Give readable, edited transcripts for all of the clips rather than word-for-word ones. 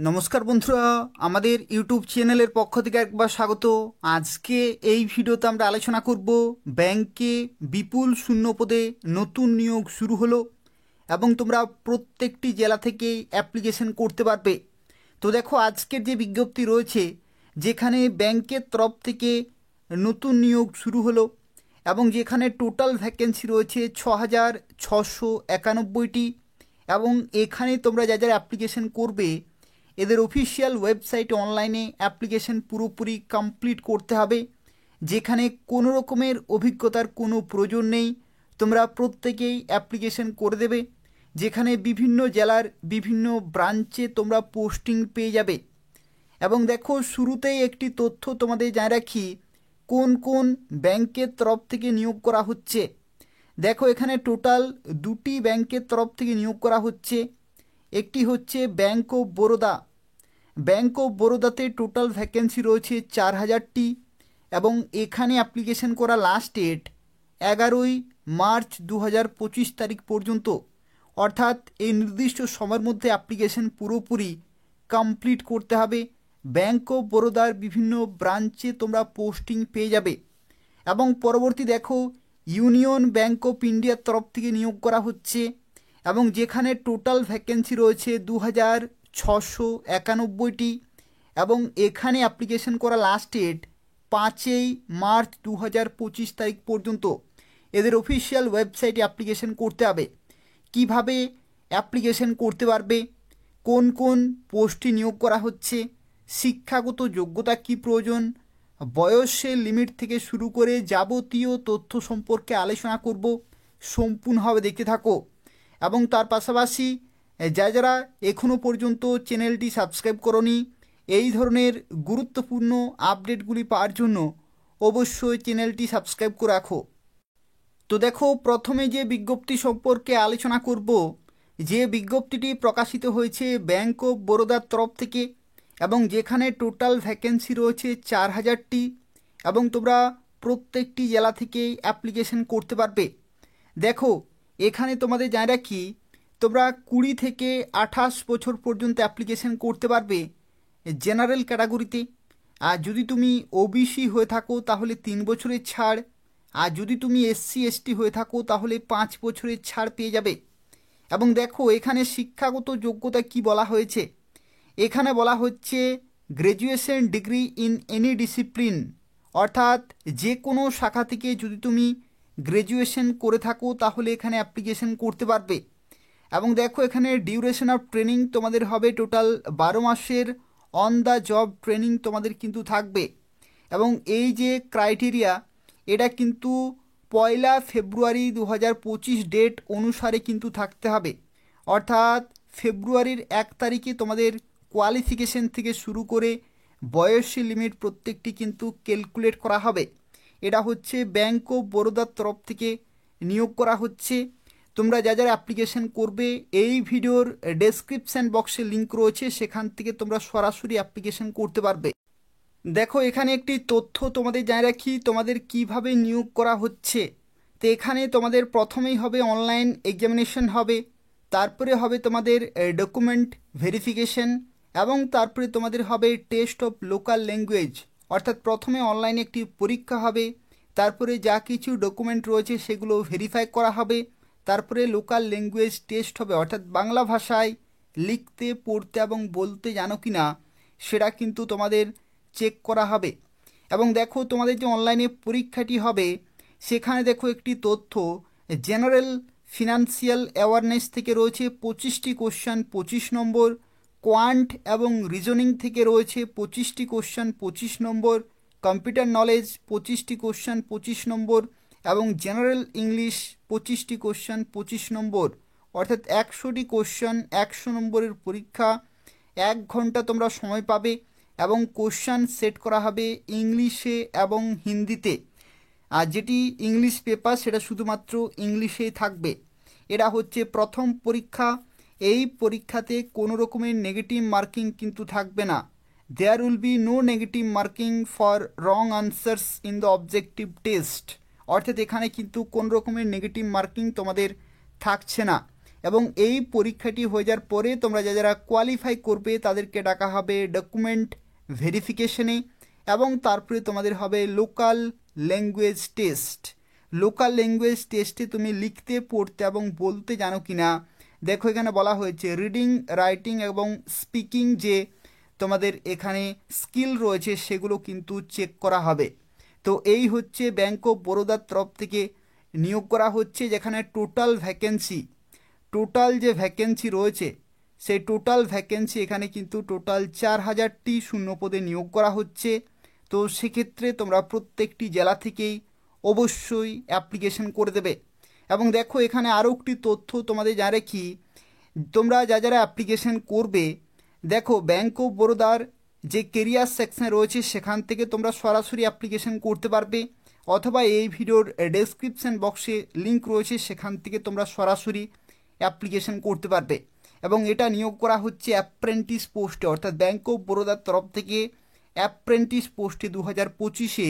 নমস্কার বন্ধুরা, আমাদের ইউটিউব চ্যানেলের পক্ষ থেকে একবার স্বাগত। আজকে এই ভিডিওতে আমরা আলোচনা করব ব্যাংকে বিপুল শূন্য পদে নতুন নিয়োগ শুরু হলো এবং তোমরা প্রত্যেকটি জেলা থেকেই অ্যাপ্লিকেশন করতে পারবে। তো দেখো, আজকের যে বিজ্ঞপ্তি রয়েছে, যেখানে ব্যাংকের তরফ থেকে নতুন নিয়োগ শুরু হলো এবং যেখানে টোটাল ভ্যাকেন্সি রয়েছে 6,691টি এবং এখানে তোমরা যা যা অ্যাপ্লিকেশন করবে এদের অফিসিয়াল ওয়েবসাইটে অনলাইনে অ্যাপ্লিকেশন পুরোপুরি কমপ্লিট করতে হবে, যেখানে কোনো রকমের অভিজ্ঞতার কোনো প্রয়োজন নেই। তোমরা প্রত্যেকেই অ্যাপ্লিকেশন করে দেবে, যেখানে বিভিন্ন জেলার বিভিন্ন ব্রাঞ্চে তোমরা পোস্টিং পেয়ে যাবে। এবং দেখো, শুরুতেই একটি তথ্য তোমাদের জানিয়ে রাখি, কোন কোন ব্যাংকের তরফ থেকে নিয়োগ করা হচ্ছে। দেখো, এখানে টোটাল দুটি ব্যাংকের তরফ থেকে নিয়োগ করা হচ্ছে। একটি হচ্ছে bank of Baroda. Bank of বরোদাতে টোটাল ভ্যাকেন্সি রয়েছে 4,000টি এবং এখানে অ্যাপ্লিকেশন করা লাস্ট ডেট 11ই মার্চ 2025 তারিখ পর্যন্ত, অর্থাৎ এই নির্দিষ্ট সময়ের মধ্যে অ্যাপ্লিকেশন পুরোপুরি কমপ্লিট করতে হবে। ব্যাংক অফ বরোদার বিভিন্ন ব্রাঞ্চে তোমরা পোস্টিং পেয়ে যাবে। এবং পরবর্তী দেখো, ইউনিয়ন ব্যাংক অফ ইন্ডিয়ার তরফ থেকে নিয়োগ করা হচ্ছে এবং যেখানে টোটাল ভ্যাকেন্সি রয়েছে 2,691টি এবং এখানে অ্যাপ্লিকেশন করা লাস্ট ডেট 5ই মার্চ 2025 তারিখ পর্যন্ত। এদের অফিসিয়াল ওয়েবসাইটে অ্যাপ্লিকেশন করতে হবে। কিভাবে অ্যাপ্লিকেশন করতে পারবে, কোন কোন পোস্টে নিয়োগ করা হচ্ছে, শিক্ষাগত যোগ্যতা কী প্রয়োজন, বয়সের লিমিট থেকে শুরু করে যাবতীয় তথ্য সম্পর্কে আলোচনা করব। সম্পূর্ণভাবে দেখতে থাকো এবং তার পাশাপাশি যারা এখনও পর্যন্ত চ্যানেলটি সাবস্ক্রাইব করোনি, এই ধরনের গুরুত্বপূর্ণ আপডেটগুলি পাওয়ার জন্য অবশ্যই চ্যানেলটি সাবস্ক্রাইব করে রাখো। তো দেখো, প্রথমে যে বিজ্ঞপ্তি সম্পর্কে আলোচনা করব, যে বিজ্ঞপ্তিটি প্রকাশিত হয়েছে ব্যাংক অফ বরোদার তরফ থেকে এবং যেখানে টোটাল ভ্যাকেন্সি রয়েছে 4,000টি এবং তোমরা প্রত্যেকটি জেলা থেকেই অ্যাপ্লিকেশন করতে পারবে। দেখো, এখানে তোমাদের জানিয়ে রাখি, তোমরা 20 থেকে 28 বছর পর্যন্ত অ্যাপ্লিকেশন করতে পারবে জেনারেল ক্যাটাগরিতে। আর যদি তুমি ওবিসি হয়ে থাকো তাহলে 3 বছরের ছাড়, আর যদি তুমি এসসি এসটি হয়ে থাকো তাহলে 5 বছরের ছাড় পেয়ে যাবে। এবং দেখো, এখানে শিক্ষাগত যোগ্যতা কি বলা হয়েছে। এখানে বলা হচ্ছে graduation degree in any discipline, অর্থাৎ যে কোনো শাখা থেকে যদি তুমি গ্র্যাজুয়েশন করে থাকো তাহলে এখানে অ্যাপ্লিকেশন করতে পারবে। এবং দেখো, এখানে ডিউরেশন অফ ট্রেনিং তোমাদের হবে টোটাল 12 মাসের অন দ্য জব ট্রেনিং তোমাদের কিন্তু থাকবে। এবং এই যে ক্রাইটেরিয়া, এটা কিন্তু 1 ফেব্রুয়ারি 2025 ডেট অনুসারে কিন্তু থাকতে হবে, অর্থাৎ ফেব্রুয়ারির 1 তারিখে তোমাদের কোয়ালিফিকেশন থেকে শুরু করে বয়সের লিমিট প্রত্যেকটি কিন্তু ক্যালকুলেট করা হবে। এটা হচ্ছে ব্যাংক অফ বরোদার তরফ থেকে নিয়োগ করা হচ্ছে। তোমরা যা যারা অ্যাপ্লিকেশন করবে, এই ভিডিওর ডেসক্রিপশান বক্সে লিঙ্ক রয়েছে, সেখান থেকে তোমরা সরাসরি অ্যাপ্লিকেশন করতে পারবে। দেখো, এখানে একটি তথ্য তোমাদের জানিয়ে রাখি, তোমাদের কিভাবে নিয়োগ করা হচ্ছে। তো এখানে তোমাদের প্রথমেই হবে অনলাইন এক্সামিনেশন হবে, তারপরে হবে তোমাদের ডকুমেন্ট ভেরিফিকেশন এবং তারপরে তোমাদের হবে টেস্ট অফ লোকাল ল্যাঙ্গুয়েজ, অর্থাৎ প্রথমে অনলাইনে একটি পরীক্ষা হবে, তারপরে যা কিছু ডকুমেন্ট রয়েছে সেগুলো ভেরিফাই করা হবে, তারপরে লোকাল ল্যাঙ্গুয়েজ টেস্ট হবে, অর্থাৎ বাংলা ভাষায় লিখতে পড়তে এবং বলতে জানো কি না সেটা কিন্তু তোমাদের চেক করা হবে। এবং দেখো, তোমাদের যে অনলাইনে পরীক্ষাটি হবে সেখানে দেখো একটি তথ্য, জেনারেল ফিনান্সিয়াল অ্যাওয়ারনেস থেকে রয়েছে 25টি কোশ্চেন 25 নম্বর, কোয়ান্ট এবং রিজনিং থেকে রয়েছে 25টি কোশ্চেন 25 নম্বর, কম্পিউটার নলেজ 25টি কোশ্চেন 25 নম্বর এবং জেনারেল ইংলিশ 25টি কোশ্চেন 25 নম্বর, অর্থাৎ 100টি কোশ্চেন 100 নম্বরের পরীক্ষা। 1 ঘন্টা তোমরা সময় পাবে এবং কোশ্চেন সেট করা হবে ইংলিশে এবং হিন্দিতে। আর যেটি ইংলিশ পেপার সেটা শুধুমাত্র ইংলিশেই থাকবে। এটা হচ্ছে প্রথম পরীক্ষা। এই পরীক্ষাতে কোনো রকমের নেগেটিভ মার্কিং কিন্তু থাকবে না। There will be no negative marking for wrong answers in the objective test, অর্থাৎ এখানে কিন্তু কোনো রকমের নেগেটিভ মার্কিং তোমাদের থাকছে না। এবং এই পরীক্ষাটি হয়ে যাওয়ার পরে তোমরা যারা কোয়ালিফাই করবে তাদেরকে ডাকা হবে ডকুমেন্ট ভেরিফিকেশনে, এবং তারপরে তোমাদের হবে local language test. Local language টেস্টে তুমি লিখতে, পড়তে এবং বলতে জানো কি না। দেখো এখানে বলা হয়েছে রিডিং, রাইটিং এবং স্পিকিং যে তোমাদের এখানে স্কিল রয়েছে সেগুলো কিন্তু চেক করা হবে। তো এই হচ্ছে ব্যাঙ্ক অফ বরোদার তরফ থেকে নিয়োগ করা হচ্ছে, যেখানে টোটাল যে ভ্যাকেন্সি রয়েছে সেই টোটাল ভ্যাকেন্সি এখানে কিন্তু টোটাল 4000টি শূন্য পদে নিয়োগ করা হচ্ছে। তো সেক্ষেত্রে তোমরা প্রত্যেকটি জেলা থেকেই অবশ্যই অ্যাপ্লিকেশন করে দেবে। এবং দেখো এখানে আরও একটি তথ্য তোমাদের জানে কি, তোমরা যারা অ্যাপ্লিকেশন করবে, দেখো ব্যাঙ্ক অফ বরোদার যে কেরিয়ার সেকশন রয়েছে সেখান থেকে তোমরা সরাসরি অ্যাপ্লিকেশন করতে পারবে, অথবা এই ভিডিওর ডেসক্রিপশন বক্সে লিঙ্ক রয়েছে সেখান থেকে তোমরা সরাসরি অ্যাপ্লিকেশন করতে পারবে। এবং এটা নিয়োগ করা হচ্ছে অ্যাপ্রেন্টিস পোস্টে, অর্থাৎ ব্যাঙ্ক অফ বরোদার তরফ থেকে অ্যাপ্রেন্টিস পোস্টে 2025-এ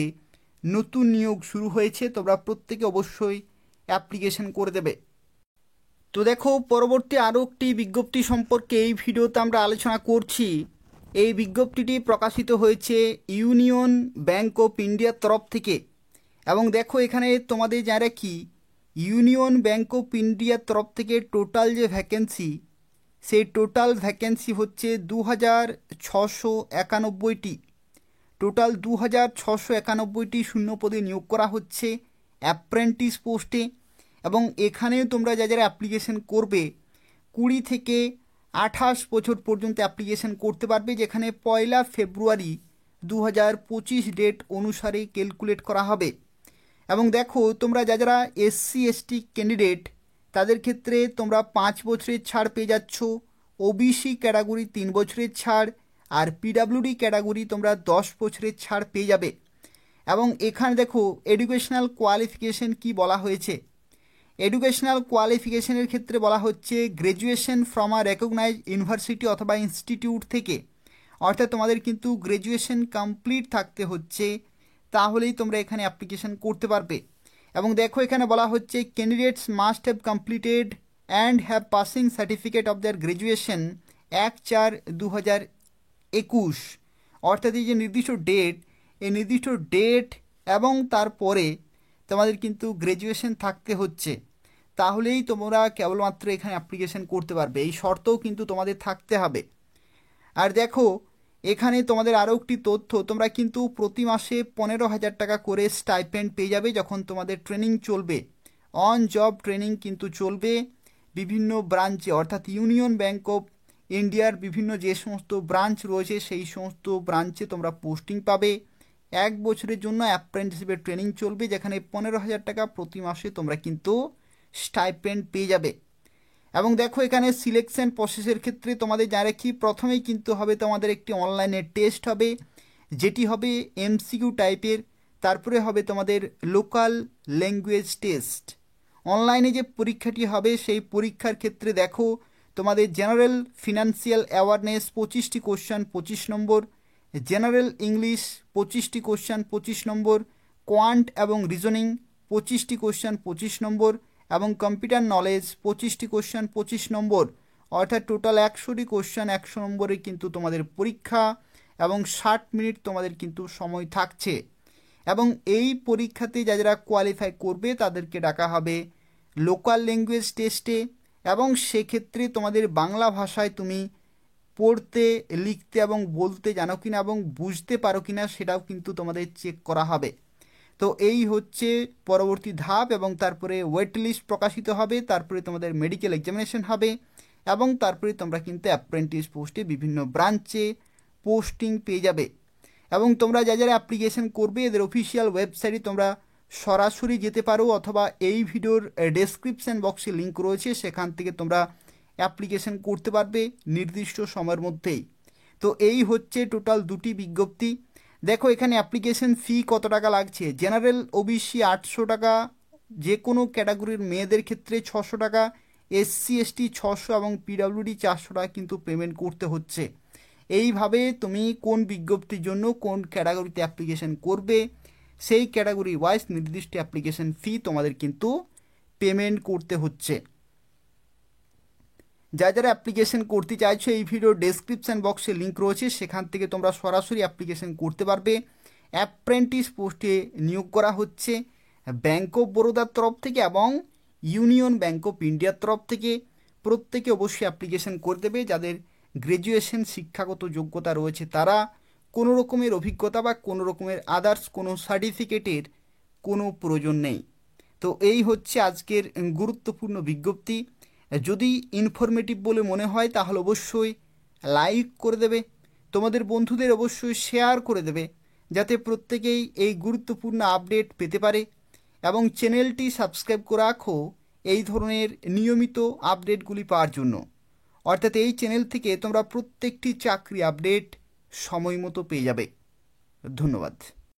নতুন নিয়োগ শুরু হয়েছে। তোমরা প্রত্যেকে অবশ্যই অ্যাপ্লিকেশন করে দেবে। তো দেখো পরবর্তী আরও একটি বিজ্ঞপ্তি সম্পর্কে এই ভিডিওতে আমরা আলোচনা করছি। এই বিজ্ঞপ্তিটি প্রকাশিত হয়েছে ইউনিয়ন ব্যাঙ্ক অফ ইন্ডিয়ার তরফ থেকে। এবং দেখো এখানে তোমাদের যারা কি ইউনিয়ন ব্যাঙ্ক অফ ইন্ডিয়ার তরফ থেকে টোটাল যে ভ্যাকেন্সি, সেই টোটাল ভ্যাকেন্সি হচ্ছে 2691টি। টোটাল 2691টি শূন্য পদে নিয়োগ করা হচ্ছে অ্যাপ্রেন্টিস পোস্টে। এবং এখানে তোমরা যারা অ্যাপ্লিকেশন করবে 20 থেকে 28 বছর পর্যন্ত অ্যাপ্লিকেশন করতে পারবে, যেখানে 1 ফেব্রুয়ারি 2025 ডেট অনুসারে ক্যালকুলেট করা হবে। এবং দেখো তোমরা যারা SC ST ক্যান্ডিডেট তাদের ক্ষেত্রে তোমরা 5 বছরের ছাড় পেয়ে যাচ্ছ, OBC ক্যাটাগরি 3 বছরের ছাড়, আর PWD ক্যাটাগরি তোমরা 10 বছরের ছাড় পেয়ে যাবে। এবং এখানে দেখো এডুকেশনাল কোয়ালিফিকেশন কি বলা হয়েছে। এডুকেশনাল কোয়ালিফিকেশনের ক্ষেত্রে বলা হচ্ছে graduation from a recognise university অথবা ইনস্টিটিউট থেকে, অর্থাৎ তোমাদের কিন্তু গ্র্যাজুয়েশন কমপ্লিট থাকতে হচ্ছে, তাহলেই তোমরা এখানে অ্যাপ্লিকেশন করতে পারবে। এবং দেখো এখানে বলা হচ্ছে candidates must have completed and have passing certificate of their graduation 1/4/2021, অর্থাৎ এই যে নির্দিষ্ট ডেট, এই নির্দিষ্ট ডেট এবং তারপরে তোমাদের কিন্তু গ্র্যাজুয়েশন থাকতে হচ্ছে, তাহলেই তোমরা কেবলমাত্র এখানে অ্যাপ্লিকেশন করতে পারবে। এই শর্তও কিন্তু তোমাদের থাকতে হবে। আর দেখো এখানে তোমাদের আরও একটি তথ্য, তোমরা কিন্তু প্রতি মাসে 15,000 টাকা করে স্টাইপেন্ড পেয়ে যাবে যখন তোমাদের ট্রেনিং চলবে। অন জব ট্রেনিং কিন্তু চলবে বিভিন্ন ব্রাঞ্চে, অর্থাৎ ইউনিয়ন ব্যাঙ্ক অফ ইন্ডিয়ার বিভিন্ন যে সমস্ত ব্রাঞ্চ রয়েছে সেই সমস্ত ব্রাঞ্চে তোমরা পোস্টিং পাবে। 1 বছরের জন্য অ্যাপ্রেন্টিসশিপের ট্রেনিং চলবে, যেখানে 15,000 টাকা প্রতি মাসে তোমরা কিন্তু স্টাইপেন্ড পেয়ে যাবে। এবং দেখো এখানে সিলেকশন প্রসেসের ক্ষেত্রে তোমাদের যারা কি প্রথমেই কিন্তু হবে তোমাদের একটি অনলাইনে টেস্ট হবে, যেটি হবে MCQ টাইপের। তারপরে হবে তোমাদের লোকাল ল্যাঙ্গুয়েজ টেস্ট। অনলাইনে যে পরীক্ষাটি হবে সেই পরীক্ষার ক্ষেত্রে দেখো তোমাদের জেনারেল ফিনান্সিয়াল অ্যাওয়ারনেস 25টি কোশ্চেন 25 নম্বর, জেনারেল ইংলিশ 25টি কোশ্চেন 25 নম্বর, কোয়ান্ট এবং রিজনিং 25টি কোশ্চেন 25 নম্বর, এবং কম্পিউটার নলেজ 25টি কোশ্চেন 25 নম্বর, অর্থাৎ টোটাল 100টি কোশ্চেন 100 নম্বরে কিন্তু তোমাদের পরীক্ষা, এবং 60 মিনিট তোমাদের কিন্তু সময় থাকছে। এবং এই পরীক্ষাতে যারা কোয়ালিফাই করবে তাদেরকে ডাকা হবে লোকাল ল্যাঙ্গুয়েজ টেস্টে। এবং সেক্ষেত্রে তোমাদের বাংলা ভাষায় তুমি পড়তে, লিখতে এবং বলতে জানো কিনা এবং বুঝতে পারো কিনা সেটাও কিন্তু তোমাদের চেক করা হবে। তো এই হচ্ছে পরবর্তী ধাপ। এবং তারপরে ওয়েট লিস্ট প্রকাশিত হবে, তারপরে তোমাদের মেডিকেল এক্সামিনেশন হবে, এবং তারপরে তোমরা কিন্তু অ্যাপ্রেন্টিস পোস্টে বিভিন্ন ব্রাঞ্চে পোস্টিং পেয়ে যাবে। এবং তোমরা যারা অ্যাপ্লিকেশন করবে এদের অফিসিয়াল ওয়েবসাইটে তোমরা সরাসরি যেতে পারো, অথবা এই ভিডিওর ডেসক্রিপশন বক্সে লিঙ্ক রয়েছে সেখান থেকে তোমরা অ্যাপ্লিকেশন করতে পারবে নির্দিষ্ট সময়ের মধ্যেই। তো এই হচ্ছে টোটাল 2টি বিজ্ঞপ্তি। দেখো এখানে অ্যাপ্লিকেশন ফি কত টাকা লাগছে। জেনারেল OBC 800 টাকা, যে কোনো ক্যাটাগরির মেয়েদের ক্ষেত্রে 600 টাকা, SC ST 600 এবং PWD 400 টাকা কিন্তু পেমেন্ট করতে হচ্ছে। এইভাবে তুমি কোন বিজ্ঞপ্তির জন্য কোন ক্যাটাগরিতে অ্যাপ্লিকেশন করবে সেই ক্যাটাগরি ওয়াইজ নির্দিষ্ট অ্যাপ্লিকেশন ফি তোমাদের কিন্তু পেমেন্ট করতে হচ্ছে। যারা অ্যাপ্লিকেশন করতে চাইছো এই ভিডিও ডেসক্রিপশন বক্সে লিঙ্ক রয়েছে, সেখান থেকে তোমরা সরাসরি অ্যাপ্লিকেশন করতে পারবে। অ্যাপ্রেন্টিস পোস্টে নিয়োগ করা হচ্ছে ব্যাঙ্ক অফ বরোদার তরফ থেকে এবং ইউনিয়ন ব্যাঙ্ক অফ ইন্ডিয়ার তরফ থেকে। প্রত্যেকে অবশ্যই অ্যাপ্লিকেশন করে দেবে। যাদের গ্র্যাজুয়েশন শিক্ষাগত যোগ্যতা রয়েছে তারা, কোনো রকমের অভিজ্ঞতা বা কোনো রকমের আদার্স কোনো সার্টিফিকেটের কোনো প্রয়োজন নেই। তো এই হচ্ছে আজকের গুরুত্বপূর্ণ বিজ্ঞপ্তি। যদি ইনফরমেটিভ বলে মনে হয় তাহলে অবশ্যই লাইক করে দেবে, তোমাদের বন্ধুদের অবশ্যই শেয়ার করে দেবে, যাতে প্রত্যেকেই এই গুরুত্বপূর্ণ আপডেট পেতে পারে। এবং চ্যানেলটি সাবস্ক্রাইব করে রাখো এই ধরনের নিয়মিত আপডেটগুলি পাওয়ার জন্য। অর্থাৎ এই চ্যানেল থেকে তোমরা প্রত্যেকটি চাকরি আপডেট সময় মতো পেয়ে যাবে। ধন্যবাদ।